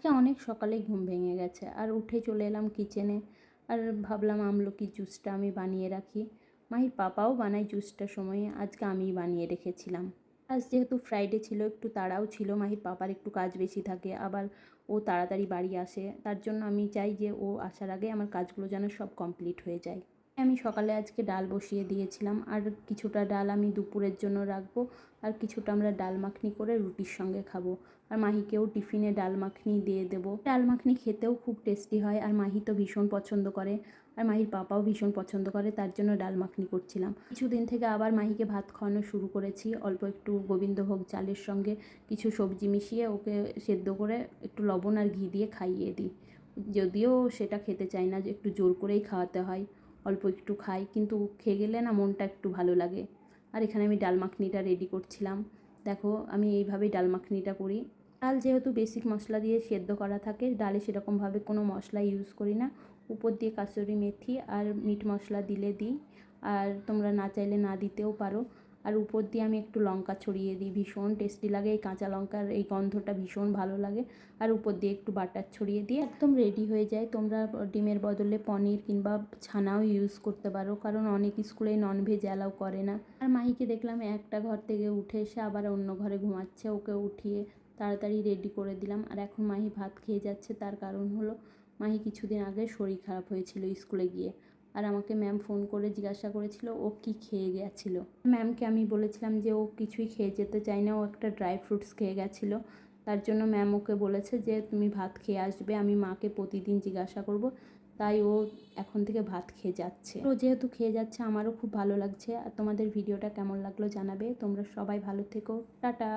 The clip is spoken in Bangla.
আজকে অনেক সকালেই ঘুম ভেঙে গেছে আর উঠে চলে এলাম কিচেনে। আর ভাবলাম আমলকি জুসটা আমি বানিয়ে রাখি। মাহির পাপাও বানায় জুসটা সময়ে, আজকে আমিই বানিয়ে রেখেছিলাম। আজ যেহেতু ফ্রাইডে ছিল, একটু তাড়াও ছিল, মাহির পাপার একটু কাজ বেশি থাকে, আবার ও তাড়াতাড়ি বাড়ি আসে, তার জন্য আমি চাই যে ও আসার আগে আমার কাজগুলো যেন সব কমপ্লিট হয়ে যায়। আমি সকালে আজকে ডাল বসিয়ে দিয়েছিলাম, আর কিছুটা ডাল আমি দুপুরের জন্য রাখবো, আর কিছুটা আমরা ডাল মাখনি করে রুটির সঙ্গে খাবো। আর মাহিকেও টিফিনে ডাল মাখনি দিয়ে দেবো। ডাল মাখনি খেতেও খুব টেস্টি হয়, আর মাহি তো ভীষণ পছন্দ করে, আর মাহির পাপাও ভীষণ পছন্দ করে, তার জন্য ডাল মাখনি করছিলাম। কিছুদিন থেকে আবার মাহিকে ভাত খাওয়ানো শুরু করেছি, অল্প একটু গোবিন্দভোগ চালের সঙ্গে কিছু সবজি মিশিয়ে ওকে সেদ্ধ করে একটু লবণ আর ঘি দিয়ে খাইয়ে দিই। যদিও সেটা খেতে চায় না, যে একটু জোর করেই খাওয়াতে হয়। অল্প একটু খাই, কিন্তু খেয়ে গেলে না মনটা একটু ভালো লাগে। আর এখানে আমি ডাল মাখনিটা রেডি করছিলাম। দেখো আমি এইভাবেই ডাল মাখনিটা করি। ডাল যেহেতু বেসিক মশলা দিয়ে সেদ্ধ করা থাকে, ডালে সেরকমভাবে কোনো মশলা ইউজ করি না। উপর দিয়ে কাসুরি মেথি আর মিট মশলা দিলে দিই, আর তোমরা না চাইলে না দিতেও পারো। আর উপর দিয়ে আমি একটু লঙ্কা ছড়িয়ে দিই, ভীষণ টেস্টি লাগে, এই কাঁচা লঙ্কার এই গন্ধটা ভীষণ ভালো লাগে। আর উপর দিয়ে একটু বাটার ছড়িয়ে দিয়ে একদম রেডি হয়ে যায়। তোমরা ডিমের বদলে পনির কিংবা ছানাও ইউজ করতে পারো, কারণ অনেক স্কুলে ননভেজ অ্যালাউ করে না। আর মাহিকে দেখলাম একটা ঘর থেকে উঠে এসে আবার অন্য ঘরে ঘুমাচ্ছে, ওকে উঠিয়ে তাড়াতাড়ি রেডি করে দিলাম। আর এখন মাহি ভাত খেয়ে যাচ্ছে, তার কারণ হলো মাহি কিছুদিন আগে শরীর খারাপ হয়েছিল স্কুলে গিয়ে, আর আমাকে ম্যাম ফোন করে জিজ্ঞাসা করেছিল ও কি খেয়ে গেছিলো। ম্যামকে আমি বলেছিলাম যে ও কিছুই খেয়ে যেতে চায় না, ও একটা ড্রাই ফ্রুটস খেয়ে গেছিলো। তার জন্য ম্যাম ওকে বলেছে যে তুমি ভাত খেয়ে আসবে, আমি মাকে প্রতিদিন জিজ্ঞাসা করব। তাই ও এখন থেকে ভাত খেয়ে যাচ্ছে। ও যেহেতু খেয়ে যাচ্ছে আমারও খুব ভালো লাগছে। আর তোমাদের ভিডিওটা কেমন লাগলো জানাবে। তোমরা সবাই ভালো থেকো, টাটা।